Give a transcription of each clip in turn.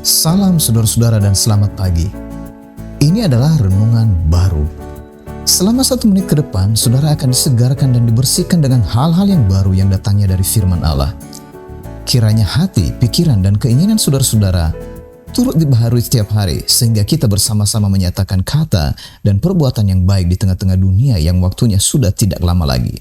Salam saudara-saudara dan selamat pagi. Ini adalah renungan baru. Selama 1 menit ke depan, saudara akan disegarkan dan dibersihkan dengan hal-hal yang baru yang datangnya dari firman Allah. Kiranya hati, pikiran, dan keinginan saudara-saudara turut dibaharui setiap hari, sehingga kita bersama-sama menyatakan kata dan perbuatan yang baik di tengah-tengah dunia yang waktunya sudah tidak lama lagi.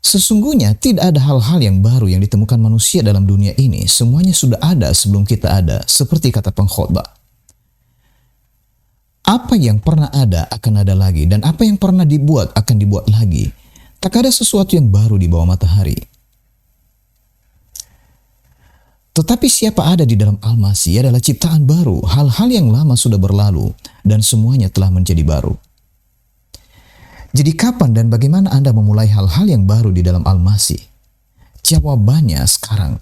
Sesungguhnya tidak ada hal-hal yang baru yang ditemukan manusia dalam dunia ini. Semuanya sudah ada sebelum kita ada, seperti kata pengkhotbah. Apa yang pernah ada akan ada lagi, dan apa yang pernah dibuat akan dibuat lagi. Tak ada sesuatu yang baru di bawah matahari. Tetapi siapa ada di dalam Al-Masih adalah ciptaan baru. Hal-hal yang lama sudah berlalu, dan semuanya telah menjadi baru. Jadi kapan dan bagaimana Anda memulai hal-hal yang baru di dalam Al-Masih? Jawabannya sekarang.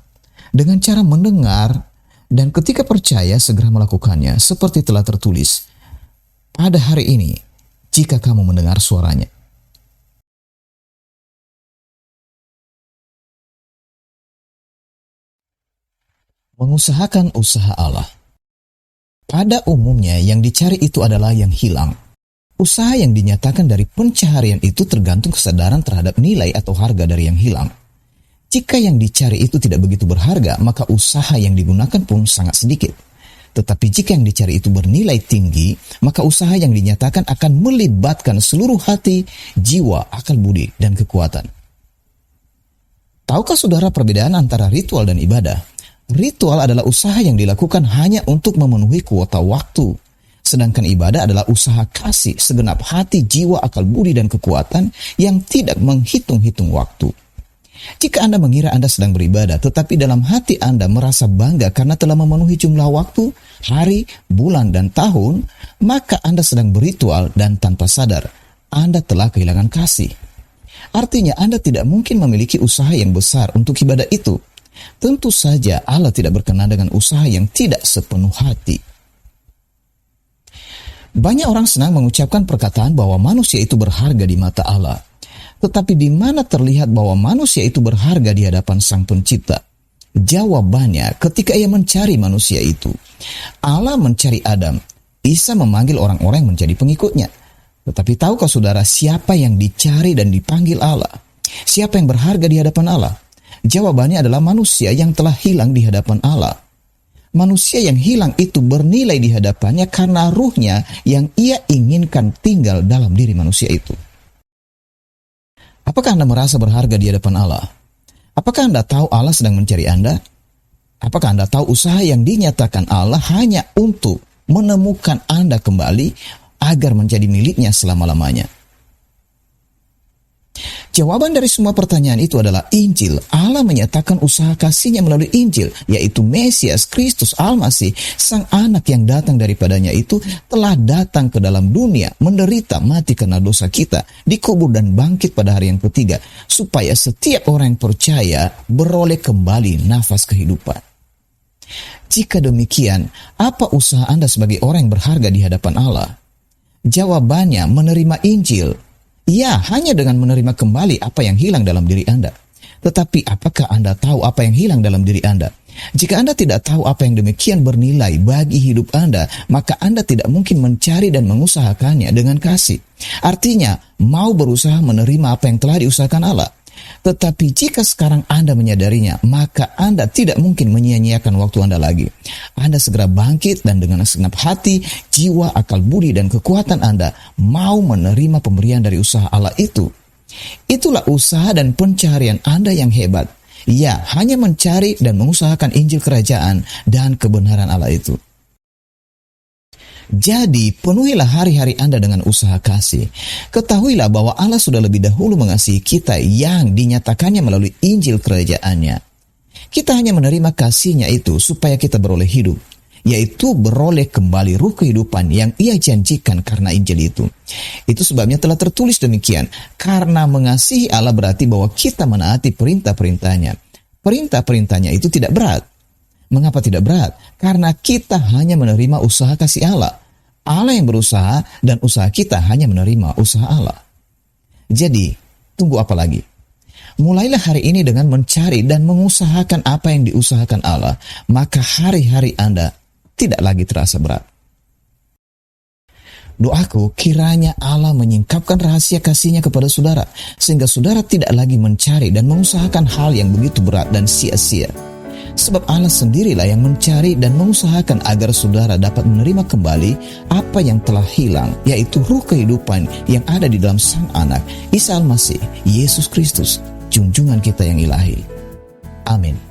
Dengan cara mendengar dan ketika percaya segera melakukannya seperti telah tertulis. Pada hari ini, jika kamu mendengar suaranya. Mengusahakan usaha Allah. Pada umumnya yang dicari itu adalah yang hilang. Usaha yang dinyatakan dari pencaharian itu tergantung kesadaran terhadap nilai atau harga dari yang hilang. Jika yang dicari itu tidak begitu berharga, maka usaha yang digunakan pun sangat sedikit. Tetapi jika yang dicari itu bernilai tinggi, maka usaha yang dinyatakan akan melibatkan seluruh hati, jiwa, akal budi, dan kekuatan. Tahukah saudara perbedaan antara ritual dan ibadah? Ritual adalah usaha yang dilakukan hanya untuk memenuhi kuota waktu. Sedangkan ibadah adalah usaha kasih segenap hati, jiwa, akal budi, dan kekuatan yang tidak menghitung-hitung waktu. Jika Anda mengira Anda sedang beribadah, tetapi dalam hati Anda merasa bangga karena telah memenuhi jumlah waktu, hari, bulan, dan tahun, maka Anda sedang berritual dan tanpa sadar, Anda telah kehilangan kasih. Artinya Anda tidak mungkin memiliki usaha yang besar untuk ibadah itu. Tentu saja Allah tidak berkenan dengan usaha yang tidak sepenuh hati. Banyak orang senang mengucapkan perkataan bahwa manusia itu berharga di mata Allah. Tetapi di mana terlihat bahwa manusia itu berharga di hadapan Sang Pencipta? Jawabannya ketika ia mencari manusia itu. Allah mencari Adam. Isa memanggil orang-orang yang menjadi pengikutnya. Tetapi tahukah saudara siapa yang dicari dan dipanggil Allah? Siapa yang berharga di hadapan Allah? Jawabannya adalah manusia yang telah hilang di hadapan Allah. Manusia yang hilang itu bernilai di hadapannya karena ruhnya yang ia inginkan tinggal dalam diri manusia itu. Apakah Anda merasa berharga di hadapan Allah? Apakah Anda tahu Allah sedang mencari Anda? Apakah Anda tahu usaha yang dinyatakan Allah hanya untuk menemukan Anda kembali agar menjadi miliknya selama-lamanya? Jawaban dari semua pertanyaan itu adalah Injil. Allah menyatakan usaha kasih-Nya melalui Injil, yaitu Mesias, Kristus, Al-Masih, Sang Anak yang datang daripadanya itu telah datang ke dalam dunia, menderita, mati karena dosa kita, dikubur dan bangkit pada hari yang ketiga, supaya setiap orang yang percaya beroleh kembali nafas kehidupan. Jika demikian, apa usaha Anda sebagai orang yang berharga di hadapan Allah? Jawabannya menerima Injil. Ya, hanya dengan menerima kembali apa yang hilang dalam diri Anda. Tetapi apakah Anda tahu apa yang hilang dalam diri Anda? Jika Anda tidak tahu apa yang demikian bernilai bagi hidup Anda, maka Anda tidak mungkin mencari dan mengusahakannya dengan kasih. Artinya, mau berusaha menerima apa yang telah diusahakan Allah. Tetapi jika sekarang Anda menyadarinya, maka Anda tidak mungkin menyia-nyiakan waktu Anda lagi. Anda segera bangkit dan dengan segenap hati, jiwa, akal budi, dan kekuatan Anda mau menerima pemberian dari usaha Allah itu. Itulah usaha dan pencarian Anda yang hebat. Ya, hanya mencari dan mengusahakan Injil Kerajaan dan kebenaran Allah itu. Jadi, penuhilah hari-hari Anda dengan usaha kasih. Ketahuilah bahwa Allah sudah lebih dahulu mengasihi kita yang dinyatakannya melalui Injil Kerajaan-Nya. Kita hanya menerima kasih-Nya itu supaya kita beroleh hidup, yaitu beroleh kembali ruh kehidupan yang Ia janjikan karena Injil itu. Itu sebabnya telah tertulis demikian, karena mengasihi Allah berarti bahwa kita menaati perintah-perintah-Nya. Perintah-perintah-Nya itu tidak berat. Mengapa tidak berat? Karena kita hanya menerima usaha kasih Allah. Allah yang berusaha dan usaha kita hanya menerima usaha Allah. Jadi, tunggu apa lagi? Mulailah hari ini dengan mencari dan mengusahakan apa yang diusahakan Allah, maka hari-hari Anda tidak lagi terasa berat. Doaku, kiranya Allah menyingkapkan rahasia kasih-Nya kepada saudara, sehingga saudara tidak lagi mencari dan mengusahakan hal yang begitu berat dan sia-sia. Sebab Allah sendirilah yang mencari dan mengusahakan agar saudara dapat menerima kembali apa yang telah hilang, yaitu ruh kehidupan yang ada di dalam Sang Anak, Isa Al-Masih, Yesus Kristus, junjungan kita yang ilahi. Amin.